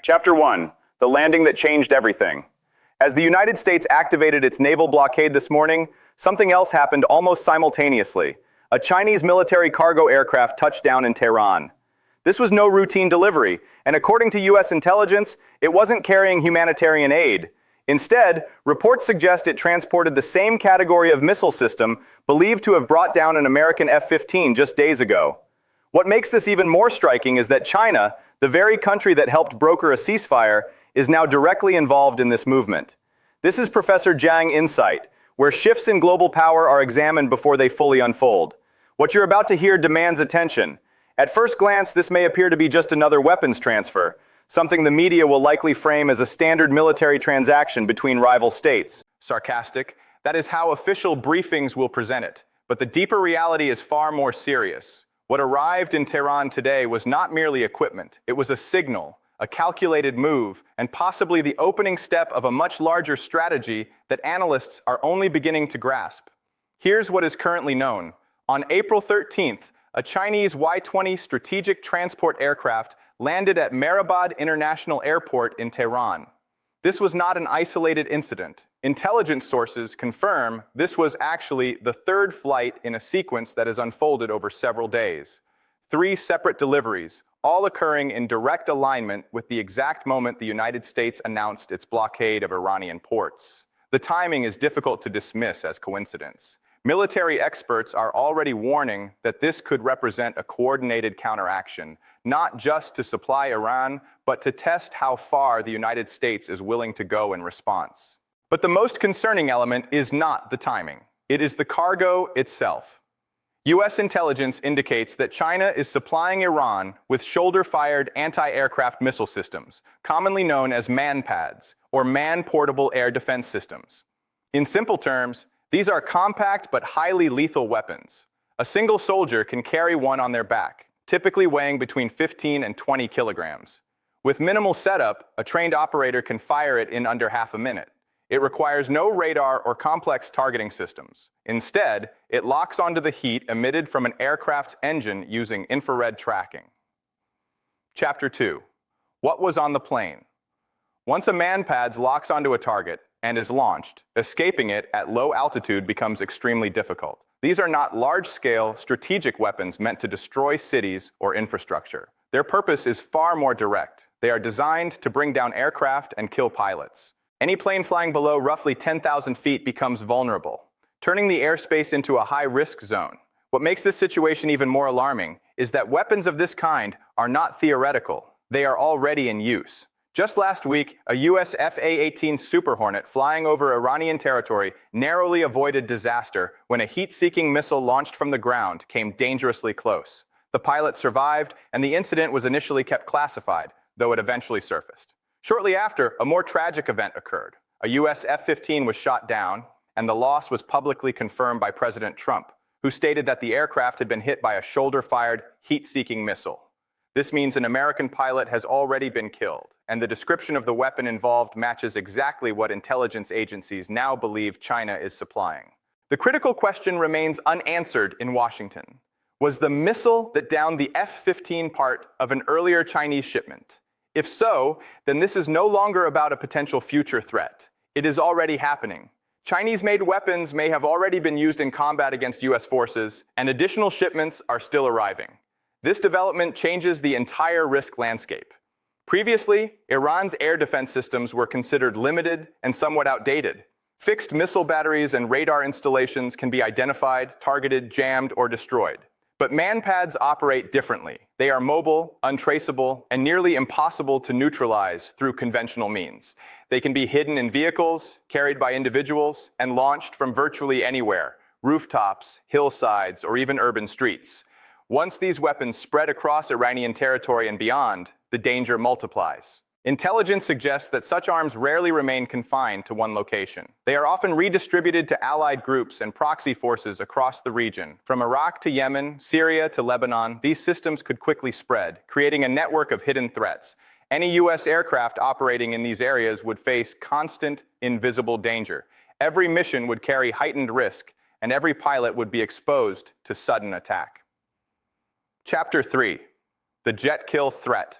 Chapter 1. The landing that changed everything. As the United States activated its naval blockade this morning, something else happened almost simultaneously. A Chinese military cargo aircraft touched down in Tehran. This was no routine delivery, and according to U.S. intelligence, it wasn't carrying humanitarian aid. Instead, reports suggest it transported the same category of missile system believed to have brought down an American F-15 just days ago. What makes this even more striking is that China, the very country that helped broker a ceasefire, is now directly involved in this movement. This is Professor Jiang insight, where shifts in global power are examined before they fully unfold. What you're about to hear demands attention. At first glance, this may appear to be just another weapons transfer, something the media will likely frame as a standard military transaction between rival states. Sarcastic, that is how official briefings will present it. But the deeper reality is far more serious. What arrived in Tehran today was not merely equipment, it was a signal, a calculated move, and possibly the opening step of a much larger strategy that analysts are only beginning to grasp. Here's what is currently known. On April 13th, a Chinese Y-20 strategic transport aircraft landed at Mehrabad International Airport in Tehran. This was not an isolated incident. Intelligence sources confirm this was actually the third flight in a sequence that has unfolded over several days. 3 separate deliveries, all occurring in direct alignment with the exact moment the United States announced its blockade of Iranian ports. The timing is difficult to dismiss as coincidence. Military experts are already warning that this could represent a coordinated counteraction, not just to supply Iran, but to test how far the United States is willing to go in response. But the most concerning element is not the timing. It is the cargo itself. U.S. intelligence indicates that China is supplying Iran with shoulder-fired anti-aircraft missile systems, commonly known as man-pads, or man-portable air defense systems. In simple terms, these are compact but highly lethal weapons. A single soldier can carry one on their back, typically weighing between 15 and 20 kilograms. With minimal setup, a trained operator can fire it in under half a minute. It requires no radar or complex targeting systems. Instead, it locks onto the heat emitted from an aircraft's engine using infrared tracking. Chapter 2. What was on the plane? Once a man-pads locks onto a target and is launched, escaping it at low altitude becomes extremely difficult. These are not large-scale, strategic weapons meant to destroy cities or infrastructure. Their purpose is far more direct. They are designed to bring down aircraft and kill pilots. Any plane flying below roughly 10,000 feet becomes vulnerable, turning the airspace into a high-risk zone. What makes this situation even more alarming is that weapons of this kind are not theoretical. They are already in use. Just last week, a U.S. F-A-18 Super Hornet flying over Iranian territory narrowly avoided disaster when a heat-seeking missile launched from the ground came dangerously close. The pilot survived, and the incident was initially kept classified, though it eventually surfaced. Shortly after, a more tragic event occurred. A U.S. F-15 was shot down, and the loss was publicly confirmed by President Trump, who stated that the aircraft had been hit by a shoulder-fired, heat-seeking missile. This means an American pilot has already been killed, and the description of the weapon involved matches exactly what intelligence agencies now believe China is supplying. The critical question remains unanswered in Washington. Was the missile that downed the F-15 part of an earlier Chinese shipment? If so, then this is no longer about a potential future threat. It is already happening. Chinese-made weapons may have already been used in combat against U.S. forces, and additional shipments are still arriving. This development changes the entire risk landscape. Previously, Iran's air defense systems were considered limited and somewhat outdated. Fixed missile batteries and radar installations can be identified, targeted, jammed, or destroyed. But man-pads operate differently. They are mobile, untraceable, and nearly impossible to neutralize through conventional means. They can be hidden in vehicles, carried by individuals, and launched from virtually anywhere, rooftops, hillsides, or even urban streets. Once these weapons spread across Iranian territory and beyond, the danger multiplies. Intelligence suggests that such arms rarely remain confined to one location. They are often redistributed to allied groups and proxy forces across the region. From Iraq to Yemen, Syria to Lebanon, these systems could quickly spread, creating a network of hidden threats. Any U.S. aircraft operating in these areas would face constant, invisible danger. Every mission would carry heightened risk, and every pilot would be exposed to sudden attack. Chapter 3. The Jet Kill Threat.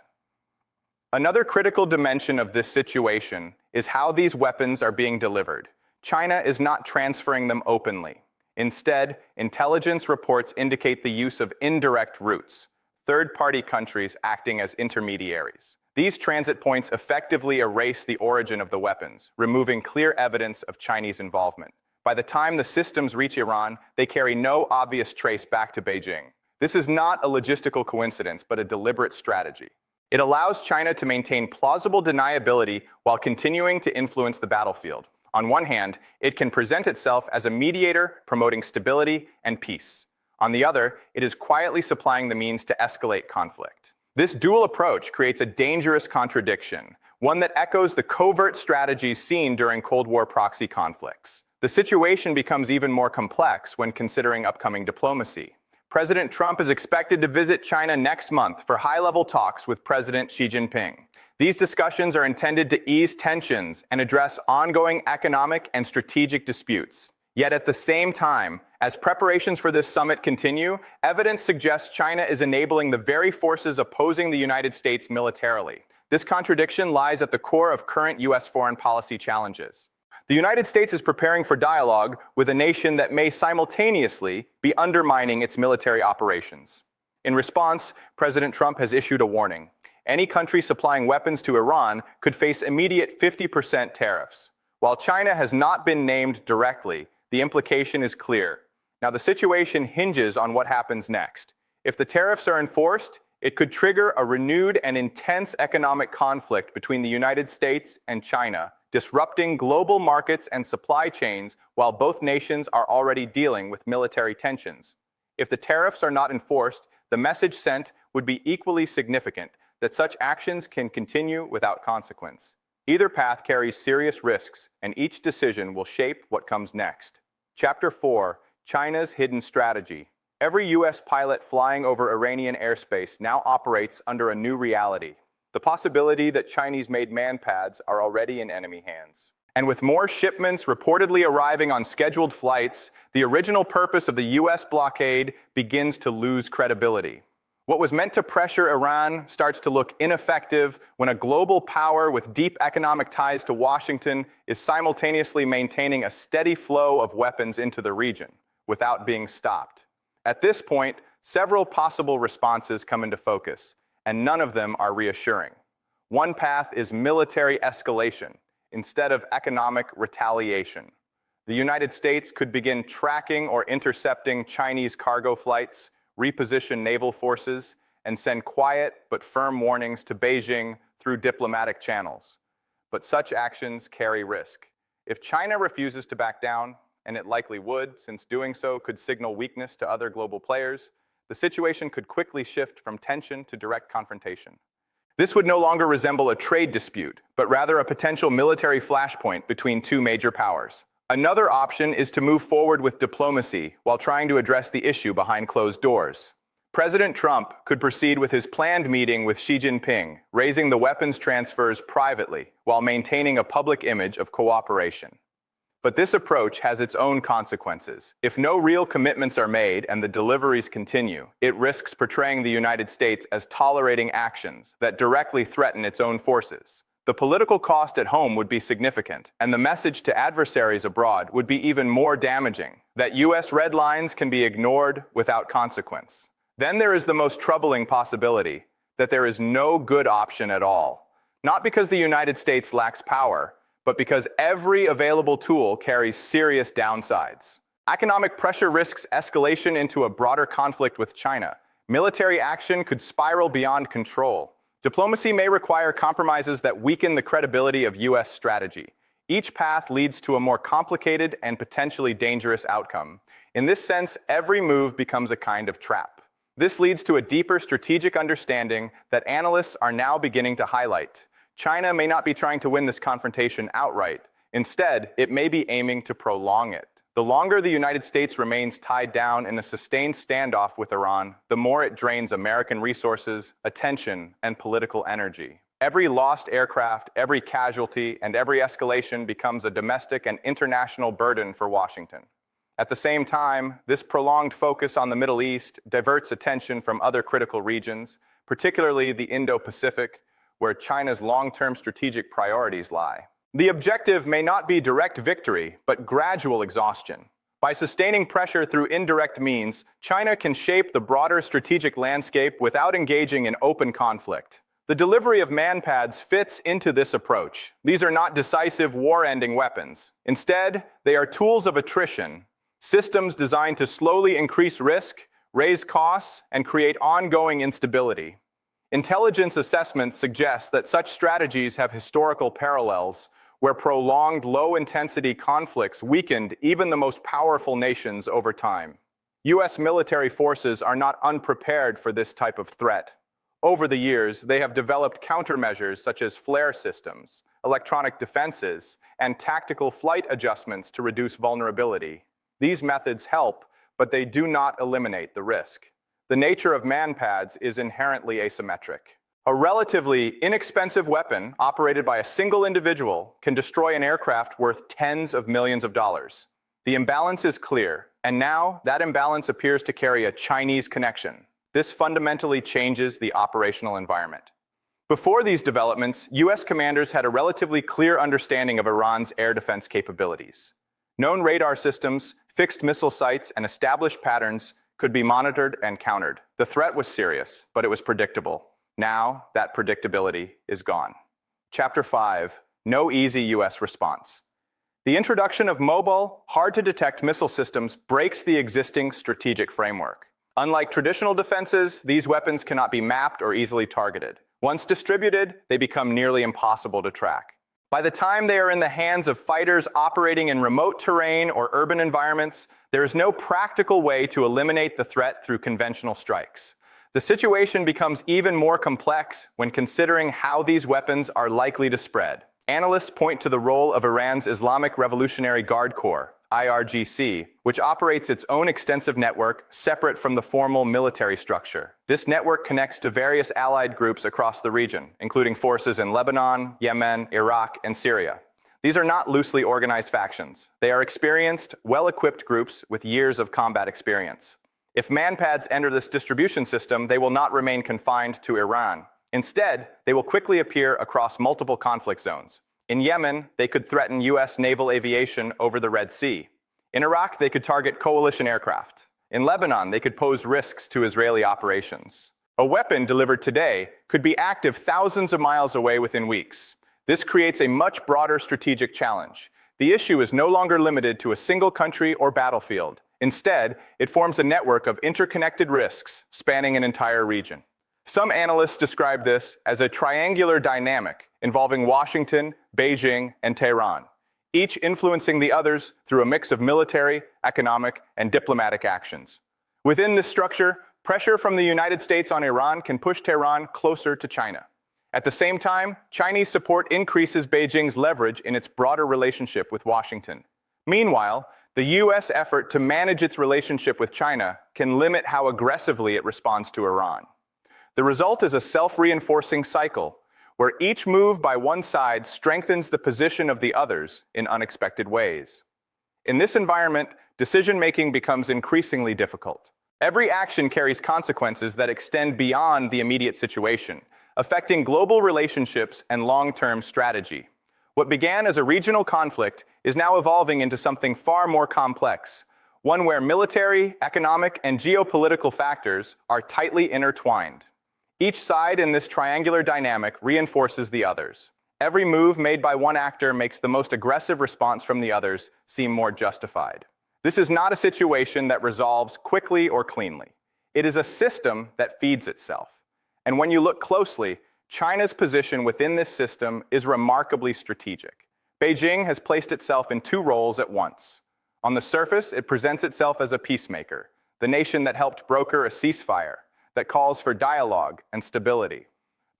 Another critical dimension of this situation is how these weapons are being delivered. China is not transferring them openly. Instead, intelligence reports indicate the use of indirect routes, third-party countries acting as intermediaries. These transit points effectively erase the origin of the weapons, removing clear evidence of Chinese involvement. By the time the systems reach Iran, they carry no obvious trace back to Beijing. This is not a logistical coincidence, but a deliberate strategy. It allows China to maintain plausible deniability while continuing to influence the battlefield. On one hand, it can present itself as a mediator, promoting stability and peace. On the other, it is quietly supplying the means to escalate conflict. This dual approach creates a dangerous contradiction, one that echoes the covert strategies seen during Cold War proxy conflicts. The situation becomes even more complex when considering upcoming diplomacy. President Trump is expected to visit China next month for high-level talks with President Xi Jinping. These discussions are intended to ease tensions and address ongoing economic and strategic disputes. Yet at the same time, as preparations for this summit continue, evidence suggests China is enabling the very forces opposing the United States militarily. This contradiction lies at the core of current U.S. foreign policy challenges. The United States is preparing for dialogue with a nation that may simultaneously be undermining its military operations. In response, President Trump has issued a warning. Any country supplying weapons to Iran could face immediate 50% tariffs. While China has not been named directly, the implication is clear. Now, the situation hinges on what happens next. If the tariffs are enforced, it could trigger a renewed and intense economic conflict between the United States and China, disrupting global markets and supply chains while both nations are already dealing with military tensions. If the tariffs are not enforced, the message sent would be equally significant that such actions can continue without consequence. Either path carries serious risks, and each decision will shape what comes next. Chapter 4: China's Hidden Strategy. Every U.S. pilot flying over Iranian airspace now operates under a new reality: the possibility that Chinese-made manpads are already in enemy hands. And with more shipments reportedly arriving on scheduled flights, the original purpose of the U.S. blockade begins to lose credibility. What was meant to pressure Iran starts to look ineffective when a global power with deep economic ties to Washington is simultaneously maintaining a steady flow of weapons into the region without being stopped. At this point, several possible responses come into focus, and none of them are reassuring. One path is military escalation instead of economic retaliation. The United States could begin tracking or intercepting Chinese cargo flights, reposition naval forces, and send quiet but firm warnings to Beijing through diplomatic channels. But such actions carry risk. If China refuses to back down, and it likely would, since doing so could signal weakness to other global players, the situation could quickly shift from tension to direct confrontation. This would no longer resemble a trade dispute, but rather a potential military flashpoint between two major powers. Another option is to move forward with diplomacy while trying to address the issue behind closed doors. President Trump could proceed with his planned meeting with Xi Jinping, raising the weapons transfers privately while maintaining a public image of cooperation. But this approach has its own consequences. If no real commitments are made and the deliveries continue, it risks portraying the United States as tolerating actions that directly threaten its own forces. The political cost at home would be significant, and the message to adversaries abroad would be even more damaging, that U.S. red lines can be ignored without consequence. Then there is the most troubling possibility, that there is no good option at all. Not because the United States lacks power, but because every available tool carries serious downsides. Economic pressure risks escalation into a broader conflict with China. Military action could spiral beyond control. Diplomacy may require compromises that weaken the credibility of U.S. strategy. Each path leads to a more complicated and potentially dangerous outcome. In this sense, every move becomes a kind of trap. This leads to a deeper strategic understanding that analysts are now beginning to highlight. China may not be trying to win this confrontation outright. Instead, it may be aiming to prolong it. The longer the United States remains tied down in a sustained standoff with Iran, the more it drains American resources, attention, and political energy. Every lost aircraft, every casualty, and every escalation becomes a domestic and international burden for Washington. At the same time, this prolonged focus on the Middle East diverts attention from other critical regions, particularly the Indo-Pacific, where China's long-term strategic priorities lie. The objective may not be direct victory, but gradual exhaustion. By sustaining pressure through indirect means, China can shape the broader strategic landscape without engaging in open conflict. The delivery of manpads fits into this approach. These are not decisive war-ending weapons. Instead, they are tools of attrition, systems designed to slowly increase risk, raise costs, and create ongoing instability. Intelligence assessments suggest that such strategies have historical parallels, where prolonged low-intensity conflicts weakened even the most powerful nations over time. U.S. military forces are not unprepared for this type of threat. Over the years, they have developed countermeasures such as flare systems, electronic defenses, and tactical flight adjustments to reduce vulnerability. These methods help, but they do not eliminate the risk. The nature of manpads is inherently asymmetric. A relatively inexpensive weapon operated by a single individual can destroy an aircraft worth tens of millions of dollars. The imbalance is clear, and now that imbalance appears to carry a Chinese connection. This fundamentally changes the operational environment. Before these developments, U.S. commanders had a relatively clear understanding of Iran's air defense capabilities. Known radar systems, fixed missile sites, and established patterns could be monitored and countered. The threat was serious, but it was predictable. Now, that predictability is gone. Chapter 5. No easy U.S. response. The introduction of mobile, hard-to-detect missile systems breaks the existing strategic framework. Unlike traditional defenses, these weapons cannot be mapped or easily targeted. Once distributed, they become nearly impossible to track. By the time they are in the hands of fighters operating in remote terrain or urban environments, there is no practical way to eliminate the threat through conventional strikes. The situation becomes even more complex when considering how these weapons are likely to spread. Analysts point to the role of Iran's Islamic Revolutionary Guard Corps, IRGC, which operates its own extensive network separate from the formal military structure. This network connects to various allied groups across the region, including forces in Lebanon, Yemen, Iraq, and Syria. These are not loosely organized factions. They are experienced, well-equipped groups with years of combat experience. If manpads enter this distribution system, they will not remain confined to Iran. Instead, they will quickly appear across multiple conflict zones. In Yemen, they could threaten U.S. naval aviation over the Red Sea. In Iraq, they could target coalition aircraft. In Lebanon, they could pose risks to Israeli operations. A weapon delivered today could be active thousands of miles away within weeks. This creates a much broader strategic challenge. The issue is no longer limited to a single country or battlefield. Instead, it forms a network of interconnected risks spanning an entire region. Some analysts describe this as a triangular dynamic involving Washington, Beijing, and Tehran, each influencing the others through a mix of military, economic, and diplomatic actions. Within this structure, pressure from the United States on Iran can push Tehran closer to China. At the same time, Chinese support increases Beijing's leverage in its broader relationship with Washington. Meanwhile, the U.S. effort to manage its relationship with China can limit how aggressively it responds to Iran. The result is a self-reinforcing cycle, where each move by one side strengthens the position of the others in unexpected ways. In this environment, decision-making becomes increasingly difficult. Every action carries consequences that extend beyond the immediate situation, affecting global relationships and long-term strategy. What began as a regional conflict is now evolving into something far more complex, one where military, economic, and geopolitical factors are tightly intertwined. Each side in this triangular dynamic reinforces the others. Every move made by one actor makes the most aggressive response from the others seem more justified. This is not a situation that resolves quickly or cleanly. It is a system that feeds itself. And when you look closely, China's position within this system is remarkably strategic. Beijing has placed itself in two roles at once. On the surface, it presents itself as a peacemaker, the nation that helped broker a ceasefire, that calls for dialogue and stability.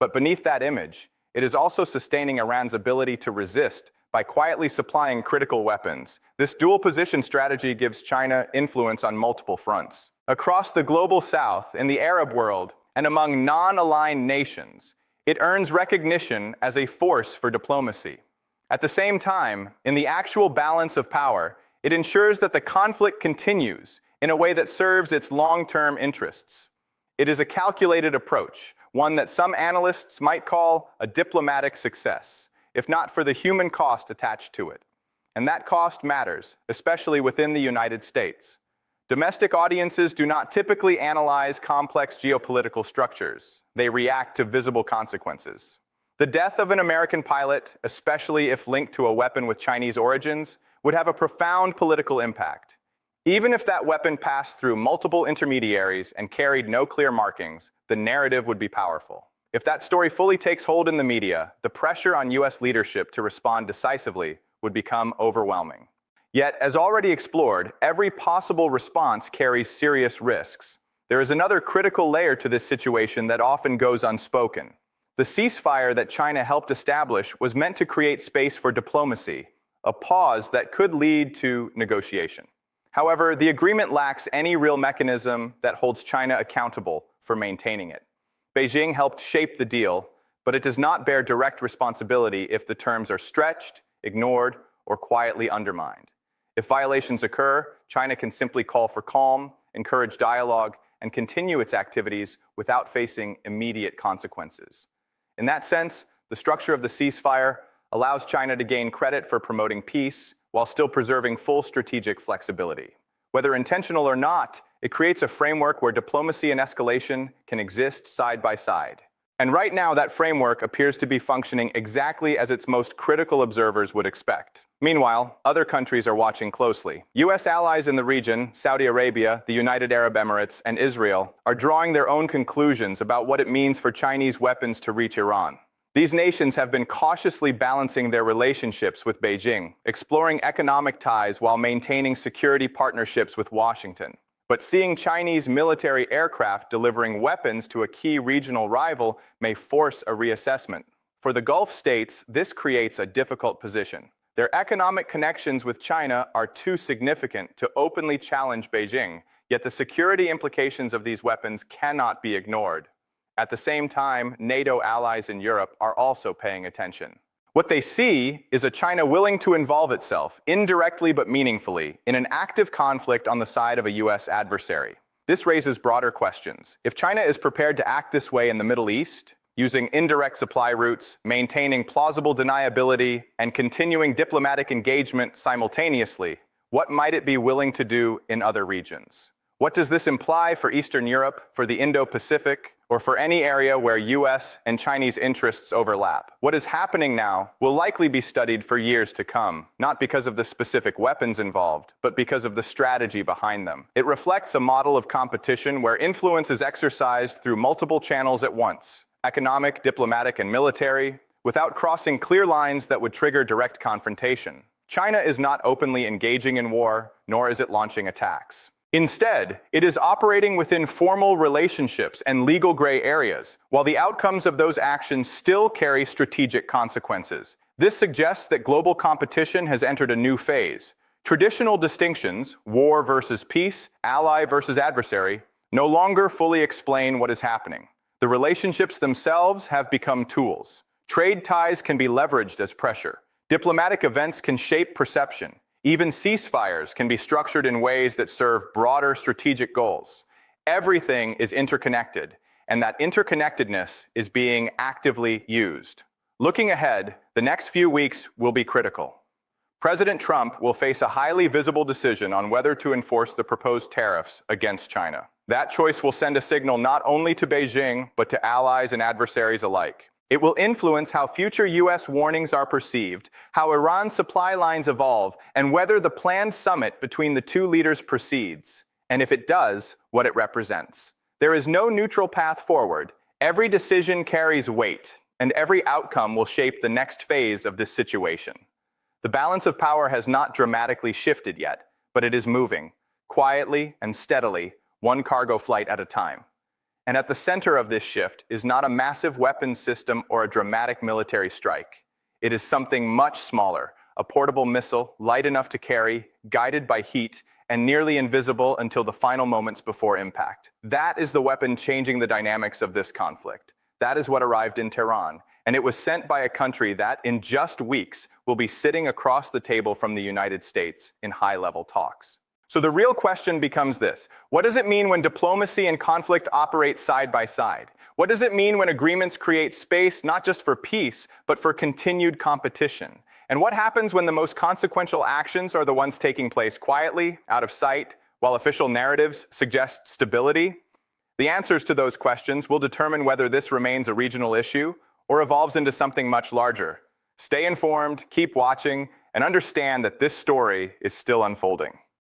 But beneath that image, it is also sustaining Iran's ability to resist by quietly supplying critical weapons. This dual-position strategy gives China influence on multiple fronts. Across the global south, in the Arab world, and among non-aligned nations, it earns recognition as a force for diplomacy. At the same time, in the actual balance of power, it ensures that the conflict continues in a way that serves its long-term interests. It is a calculated approach, one that some analysts might call a diplomatic success, if not for the human cost attached to it. And that cost matters, especially within the United States. Domestic audiences do not typically analyze complex geopolitical structures. They react to visible consequences. The death of an American pilot, especially if linked to a weapon with Chinese origins, would have a profound political impact. Even if that weapon passed through multiple intermediaries and carried no clear markings, the narrative would be powerful. If that story fully takes hold in the media, the pressure on U.S. leadership to respond decisively would become overwhelming. Yet, as already explored, every possible response carries serious risks. There is another critical layer to this situation that often goes unspoken. The ceasefire that China helped establish was meant to create space for diplomacy, a pause that could lead to negotiation. However, the agreement lacks any real mechanism that holds China accountable for maintaining it. Beijing helped shape the deal, but it does not bear direct responsibility if the terms are stretched, ignored, or quietly undermined. If violations occur, China can simply call for calm, encourage dialogue, and continue its activities without facing immediate consequences. In that sense, the structure of the ceasefire allows China to gain credit for promoting peace while still preserving full strategic flexibility. Whether intentional or not, it creates a framework where diplomacy and escalation can exist side by side. And right now, that framework appears to be functioning exactly as its most critical observers would expect. Meanwhile, other countries are watching closely. U.S. allies in the region, Saudi Arabia, the United Arab Emirates, and Israel, are drawing their own conclusions about what it means for Chinese weapons to reach Iran. These nations have been cautiously balancing their relationships with Beijing, exploring economic ties while maintaining security partnerships with Washington. But seeing Chinese military aircraft delivering weapons to a key regional rival may force a reassessment. For the Gulf states, this creates a difficult position. Their economic connections with China are too significant to openly challenge Beijing, yet the security implications of these weapons cannot be ignored. At the same time, NATO allies in Europe are also paying attention. What they see is a China willing to involve itself, indirectly but meaningfully, in an active conflict on the side of a U.S. adversary. This raises broader questions. If China is prepared to act this way in the Middle East, using indirect supply routes, maintaining plausible deniability, and continuing diplomatic engagement simultaneously, what might it be willing to do in other regions? What does this imply for Eastern Europe, for the Indo-Pacific, or for any area where U.S. and Chinese interests overlap? What is happening now will likely be studied for years to come, not because of the specific weapons involved, but because of the strategy behind them. It reflects a model of competition where influence is exercised through multiple channels at once: economic, diplomatic, and military, without crossing clear lines that would trigger direct confrontation. China is not openly engaging in war, nor is it launching attacks. Instead, it is operating within formal relationships and legal gray areas, while the outcomes of those actions still carry strategic consequences. This suggests that global competition has entered a new phase. Traditional distinctions, war versus peace, ally versus adversary, no longer fully explain what is happening. The relationships themselves have become tools. Trade ties can be leveraged as pressure. Diplomatic events can shape perception. Even ceasefires can be structured in ways that serve broader strategic goals. Everything is interconnected, and that interconnectedness is being actively used. Looking ahead, the next few weeks will be critical. President Trump will face a highly visible decision on whether to enforce the proposed tariffs against China. That choice will send a signal not only to Beijing, but to allies and adversaries alike. It will influence how future U.S. warnings are perceived, how Iran's supply lines evolve, and whether the planned summit between the two leaders proceeds, and if it does, what it represents. There is no neutral path forward. Every decision carries weight, and every outcome will shape the next phase of this situation. The balance of power has not dramatically shifted yet, but it is moving, quietly and steadily, one cargo flight at a time. And at the center of this shift is not a massive weapons system or a dramatic military strike. It is something much smaller, a portable missile, light enough to carry, guided by heat, and nearly invisible until the final moments before impact. That is the weapon changing the dynamics of this conflict. That is what arrived in Tehran, and it was sent by a country that, in just weeks, will be sitting across the table from the United States in high-level talks. So the real question becomes this: what does it mean when diplomacy and conflict operate side by side? What does it mean when agreements create space not just for peace, but for continued competition? And what happens when the most consequential actions are the ones taking place quietly, out of sight, while official narratives suggest stability? The answers to those questions will determine whether this remains a regional issue or evolves into something much larger. Stay informed, keep watching, and understand that this story is still unfolding.